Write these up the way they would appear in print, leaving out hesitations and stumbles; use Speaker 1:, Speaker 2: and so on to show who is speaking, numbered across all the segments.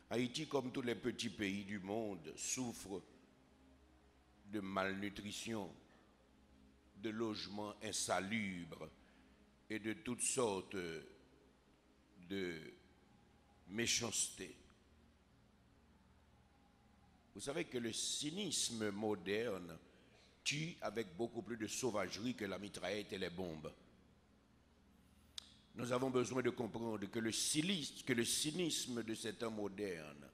Speaker 1: Haïti, comme tous les petits pays du monde, souffre de malnutrition, de logements insalubres et de toutes sortes de méchanceté. Vous savez que le cynisme moderne tue avec beaucoup plus de sauvagerie que la mitraillette et les bombes. Nous avons besoin de comprendre que le cynisme de cet homme moderne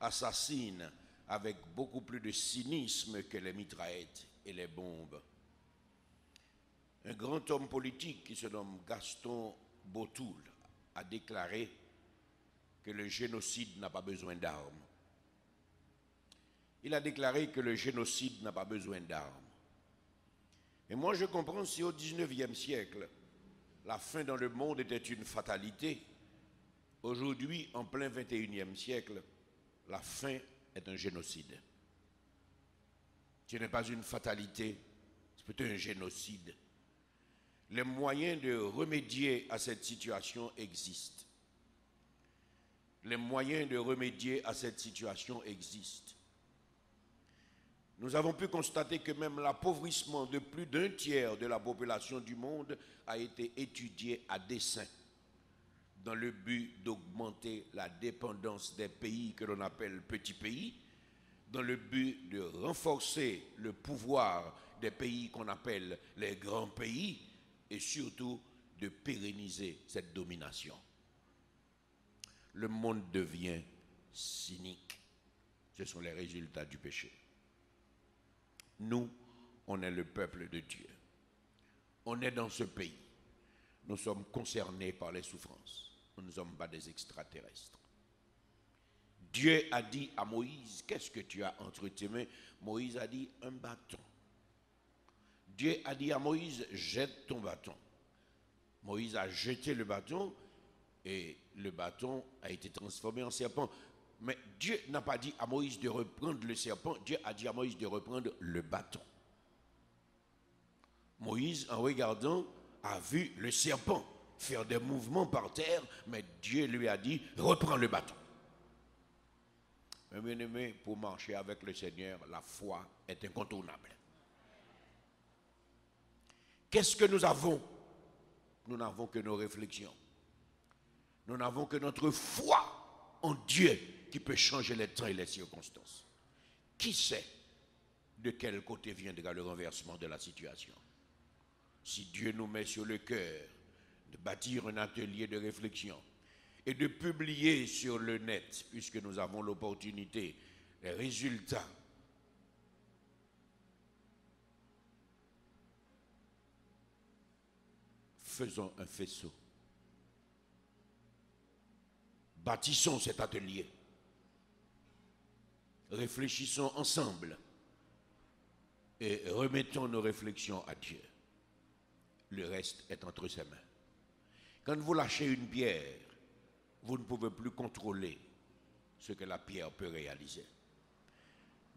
Speaker 1: assassine avec beaucoup plus de cynisme que les mitraillettes et les bombes. Un grand homme politique qui se nomme Gaston Botoul a déclaré que le génocide n'a pas besoin d'armes. Il a déclaré que le génocide n'a pas besoin d'armes. Et moi je comprends si au XIXe siècle, la faim dans le monde était une fatalité, aujourd'hui, en plein XXIe siècle, la faim est un génocide. Ce n'est pas une fatalité, c'est plutôt un génocide. Les moyens de remédier à cette situation existent. Les moyens de remédier à cette situation existent. Nous avons pu constater que même l'appauvrissement de plus d'un tiers de la population du monde a été étudié à dessein, dans le but d'augmenter la dépendance des pays que l'on appelle petits pays, dans le but de renforcer le pouvoir des pays qu'on appelle les grands pays, et surtout de pérenniser cette domination. Le monde devient cynique. Ce sont les résultats du péché. Nous, on est le peuple de Dieu. On est dans ce pays. Nous sommes concernés par les souffrances. Nous ne sommes pas des extraterrestres. Dieu a dit à Moïse, qu'est-ce que tu as entre tes mains? Moïse a dit, un bâton. Dieu a dit à Moïse, jette ton bâton. Moïse a jeté le bâton et le bâton a été transformé en serpent. Mais Dieu n'a pas dit à Moïse de reprendre le serpent, Dieu a dit à Moïse de reprendre le bâton. Moïse, en regardant, a vu le serpent faire des mouvements par terre, mais Dieu lui a dit, reprends le bâton. Mais bien aimé, pour marcher avec le Seigneur, la foi est incontournable. Qu'est-ce que nous avons? Nous n'avons que nos réflexions. Nous n'avons que notre foi en Dieu qui peut changer les temps et les circonstances. Qui sait de quel côté viendra le renversement de la situation? Si Dieu nous met sur le cœur de bâtir un atelier de réflexion et de publier sur le net, puisque nous avons l'opportunité, les résultats, faisons un faisceau. Bâtissons cet atelier. Réfléchissons ensemble et remettons nos réflexions à Dieu. Le reste est entre ses mains. Quand vous lâchez une pierre, vous ne pouvez plus contrôler ce que la pierre peut réaliser.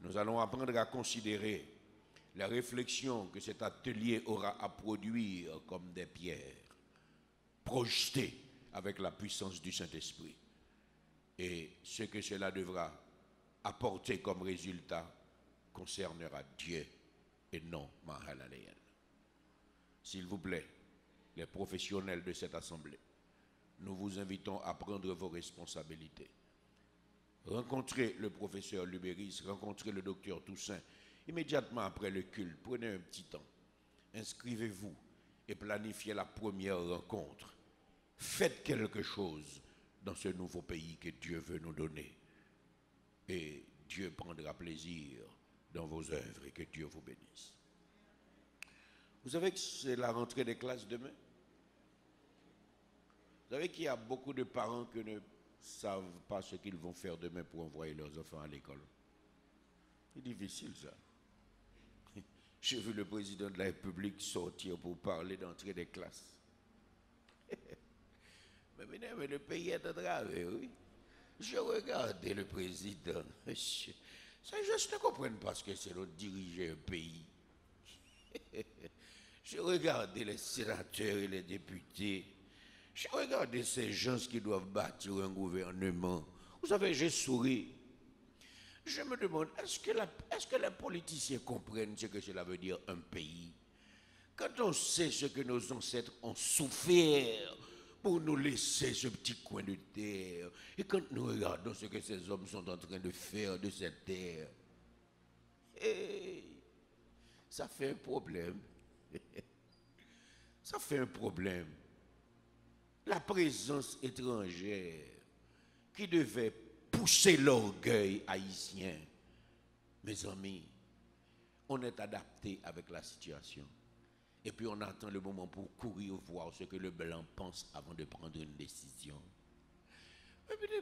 Speaker 1: Nous allons apprendre à considérer la réflexion que cet atelier aura à produire comme des pierres, projetées avec la puissance du Saint-Esprit. Et ce que cela devra apporter comme résultat concernera Dieu et non Mahalaleel. S'il vous plaît, les professionnels de cette assemblée, nous vous invitons à prendre vos responsabilités. Rencontrez le professeur Lubéris, rencontrez le docteur Toussaint. Immédiatement après le culte, prenez un petit temps, inscrivez-vous et planifiez la première rencontre. Faites quelque chose dans ce nouveau pays que Dieu veut nous donner. Et Dieu prendra plaisir dans vos œuvres et que Dieu vous bénisse. Vous savez que c'est la rentrée des classes demain? Vous savez qu'il y a beaucoup de parents qui ne savent pas ce qu'ils vont faire demain pour envoyer leurs enfants à l'école. C'est difficile ça. J'ai vu le président de la République sortir pour parler d'entrée des classes. Mais le pays est en travers, oui. Je regardais le président. Je ne comprends pas ce que c'est de diriger un pays. Je regardais les sénateurs et les députés. Je regardais ces gens qui doivent bâtir un gouvernement Vous savez, j'ai souri. Je me demande, est-ce que les politiciens comprennent ce que cela veut dire un pays? Quand on sait ce que nos ancêtres ont souffert pour nous laisser ce petit coin de terre, et quand nous regardons ce que ces hommes sont en train de faire de cette terre, ça fait un problème. Ça fait un problème. La présence étrangère qui devait pousser l'orgueil haïtien. Mes amis, on est adapté avec la situation. Et puis on attend le moment pour courir voir ce que le blanc pense avant de prendre une décision.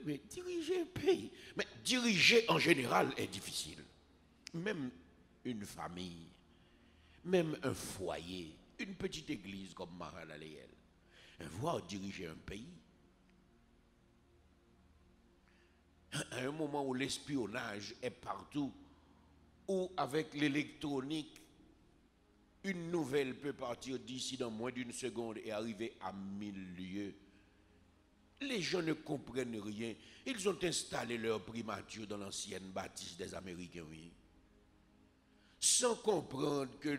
Speaker 1: Mais diriger un pays, mais diriger en général est difficile. Même une famille, même un foyer, une petite église comme Marie-Laléel, voir diriger un pays. À un moment où l'espionnage est partout, où avec l'électronique, une nouvelle peut partir d'ici dans moins d'une seconde et arriver à 1000 lieues. Les gens ne comprennent rien. Ils ont installé leur primature dans l'ancienne bâtisse des Américains, oui. Sans comprendre que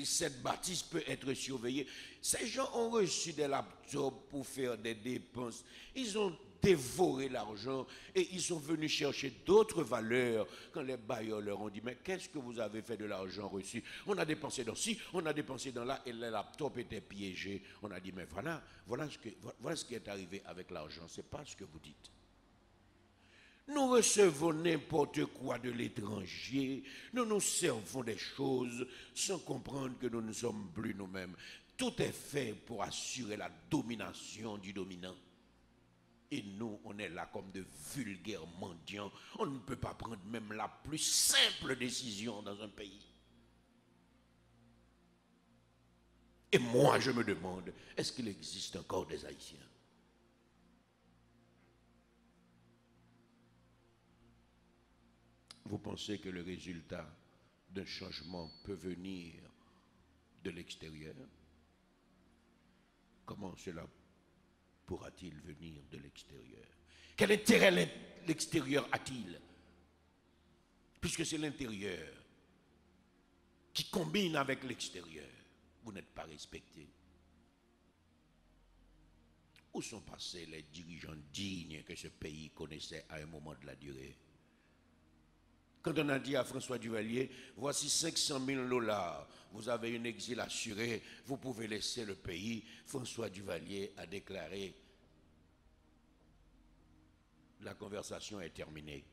Speaker 1: cette bâtisse peut être surveillée. Ces gens ont reçu des laptops pour faire des dépenses. Ils ont dévoré l'argent et ils sont venus chercher d'autres valeurs quand les bailleurs leur ont dit, mais qu'est-ce que vous avez fait de l'argent reçu? On a dépensé dans ci, on a dépensé dans là, et les laptops étaient piégés. On a dit, mais voilà ce qui est arrivé avec l'argent. Ce n'est pas ce que vous dites. Nous recevons n'importe quoi de l'étranger, nous nous servons des choses sans comprendre que nous ne sommes plus nous-mêmes. Tout est fait pour assurer la domination du dominant. Et nous, on est là comme de vulgaires mendiants. On ne peut pas prendre même la plus simple décision dans un pays. Et moi, je me demande, est-ce qu'il existe encore des Haïtiens? Vous pensez que le résultat d'un changement peut venir de l'extérieur? Comment cela pourra-t-il venir de l'extérieur? Quel intérêt l'extérieur a-t-il? Puisque c'est l'intérieur qui combine avec l'extérieur, vous n'êtes pas respecté. Où sont passés les dirigeants dignes que ce pays connaissait à un moment de la durée? Quand on a dit à François Duvalier, voici 500 000 $, vous avez un exil assuré, vous pouvez laisser le pays, François Duvalier a déclaré, la conversation est terminée.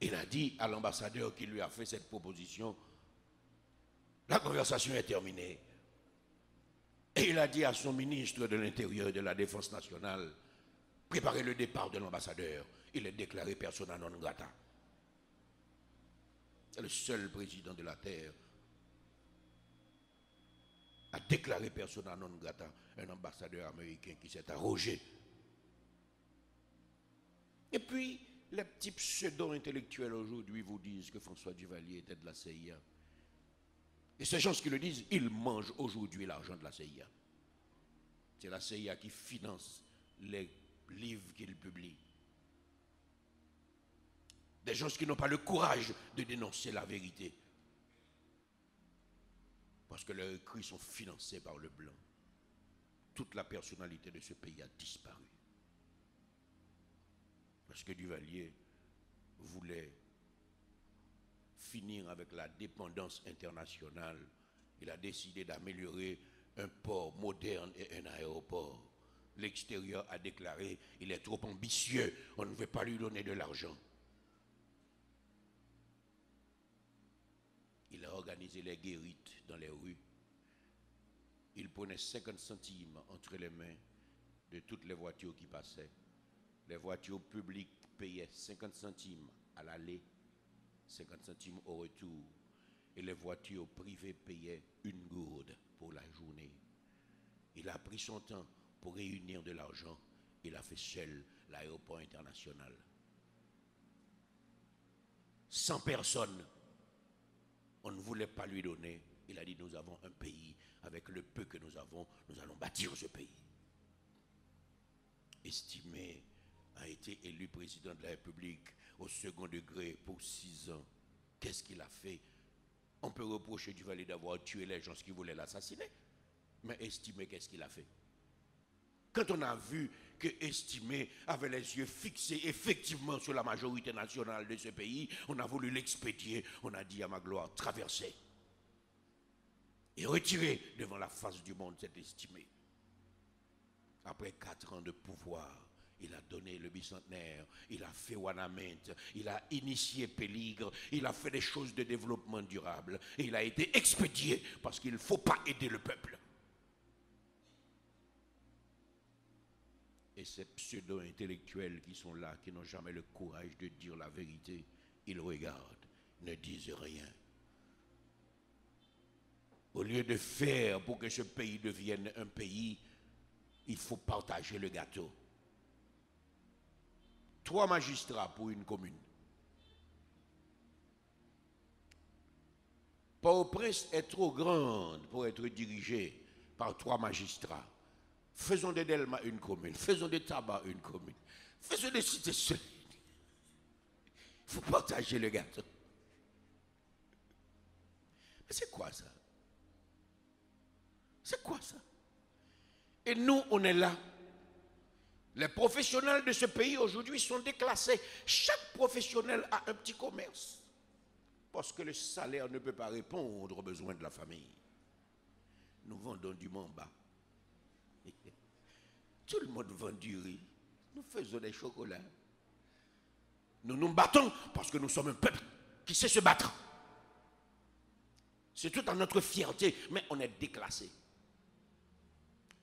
Speaker 1: Il a dit à l'ambassadeur qui lui a fait cette proposition, la conversation est terminée. Et il a dit à son ministre de l'Intérieur et de la Défense nationale, préparez le départ de l'ambassadeur. Il est déclaré persona non grata. C'est le seul président de la terre à déclarer persona non grata un ambassadeur américain qui s'est arrogé. Et puis, les petits pseudo-intellectuels aujourd'hui vous disent que François Duvalier était de la CIA. Et ces gens qui le disent, ils mangent aujourd'hui l'argent de la CIA. C'est la CIA qui finance les livres qu'il publie. Des gens qui n'ont pas le courage de dénoncer la vérité. Parce que leurs écrits sont financés par le blanc. Toute la personnalité de ce pays a disparu. Parce que Duvalier voulait finir avec la dépendance internationale. Il a décidé d'améliorer un port moderne et un aéroport. L'extérieur a déclaré il est trop ambitieux, on ne veut pas lui donner de l'argent. Il a organisé les guérites dans les rues. Il prenait 50 centimes entre les mains de toutes les voitures qui passaient. Les voitures publiques payaient 50 centimes à l'aller, 50 centimes au retour. Et les voitures privées payaient une gourde pour la journée. Il a pris son temps pour réunir de l'argent. Il a fait seul l'aéroport international. 100 personnes. On ne voulait pas lui donner. Il a dit, nous avons un pays. Avec le peu que nous avons, nous allons bâtir ce pays. estimé, a été élu président de la République au second degré pour 6 ans. Qu'est-ce qu'il a fait? On peut reprocher du Duvalier d'avoir tué les gens qui voulaient l'assassiner. Mais Estimé, qu'est-ce qu'il a fait? Quand on a vu que Estimé avait les yeux fixés effectivement sur la majorité nationale de ce pays, on a voulu l'expédier. On a dit à Magloire, traversez et retirez devant la face du monde cet Estimé. Après 4 ans de pouvoir, il a donné le bicentenaire, il a fait Wanament, il a initié Péligre, il a fait des choses de développement durable et il a été expédié parce qu'il ne faut pas aider le peuple. Et ces pseudo-intellectuels qui sont là, qui n'ont jamais le courage de dire la vérité, ils regardent, ne disent rien. Au lieu de faire pour que ce pays devienne un pays, il faut partager le gâteau. 3 magistrats pour une commune. Port-au-Prince est trop grande pour être dirigée par 3 magistrats. Faisons de Delma une commune, faisons de Tabac une commune, faisons de Cité Solides. Il faut partager le gâteau. Mais c'est quoi ça? C'est quoi ça? Et nous, on est là. Les professionnels de ce pays aujourd'hui sont déclassés. Chaque professionnel a un petit commerce. Parce que le salaire ne peut pas répondre aux besoins de la famille. Nous vendons du mamba. Tout le monde vend du riz. Nous faisons des chocolats. Nous nous battons parce que nous sommes un peuple qui sait se battre. C'est tout à notre fierté, mais on est déclassé.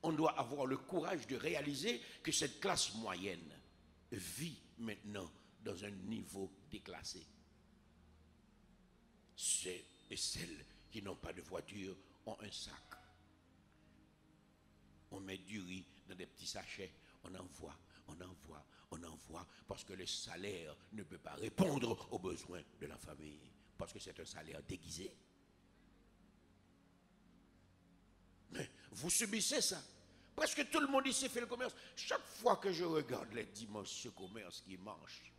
Speaker 1: On doit avoir le courage de réaliser que cette classe moyenne vit maintenant dans un niveau déclassé. Ceux et celles qui n'ont pas de voiture ont un sac. On met du riz dans des petits sachets, on envoie, parce que le salaire ne peut pas répondre aux besoins de la famille, parce que c'est un salaire déguisé. Mais vous subissez ça. Presque tout le monde ici fait le commerce. Chaque fois que je regarde les dimanches, ce commerce qui marche,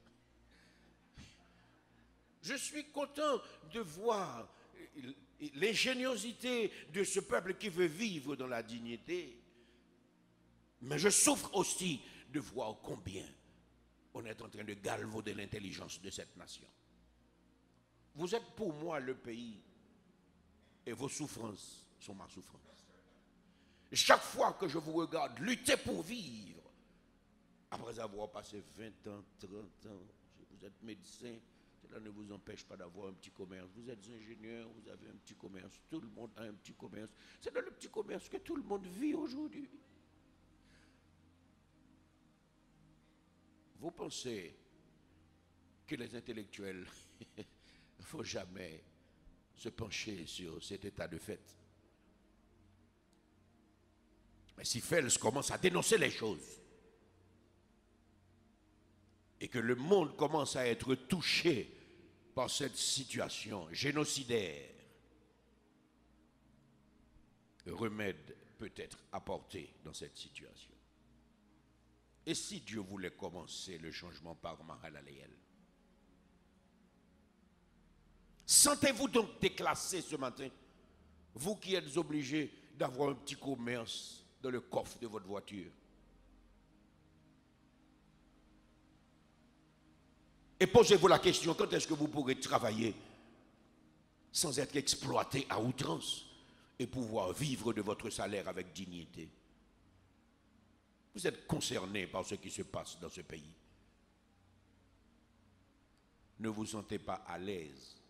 Speaker 1: je suis content de voir l'ingéniosité de ce peuple qui veut vivre dans la dignité. Mais je souffre aussi de voir combien on est en train de galvauder l'intelligence de cette nation. Vous êtes pour moi le pays et vos souffrances sont ma souffrance. Chaque fois que je vous regarde lutter pour vivre, après avoir passé 20 ans, 30 ans, vous êtes médecin, cela ne vous empêche pas d'avoir un petit commerce. Vous êtes ingénieur, vous avez un petit commerce, tout le monde a un petit commerce. C'est dans le petit commerce que tout le monde vit aujourd'hui. Vous pensez que les intellectuels ne faut jamais se pencher sur cet état de fait? Mais si Fels commence à dénoncer les choses et que le monde commence à être touché par cette situation génocidaire, le remède peut être apporté dans cette situation. Et si Dieu voulait commencer le changement par Mahalaleel? Sentez-vous donc déclassé ce matin, vous qui êtes obligés d'avoir un petit commerce dans le coffre de votre voiture? Et posez-vous la question, quand est-ce que vous pourrez travailler sans être exploité à outrance et pouvoir vivre de votre salaire avec dignité? Vous êtes concerné par ce qui se passe dans ce pays. Ne vous sentez pas à l'aise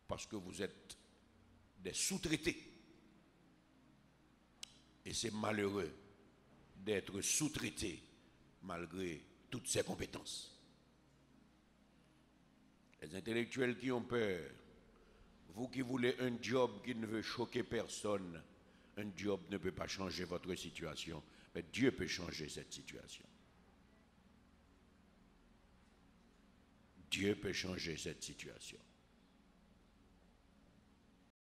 Speaker 1: parce que vous êtes des sous-traités. Et c'est malheureux d'être sous-traité malgré toutes ses compétences. Les intellectuels qui ont peur, vous qui voulez un job qui ne veut choquer personne, un job ne peut pas changer votre situation, mais Dieu peut changer cette situation. Dieu peut changer cette situation.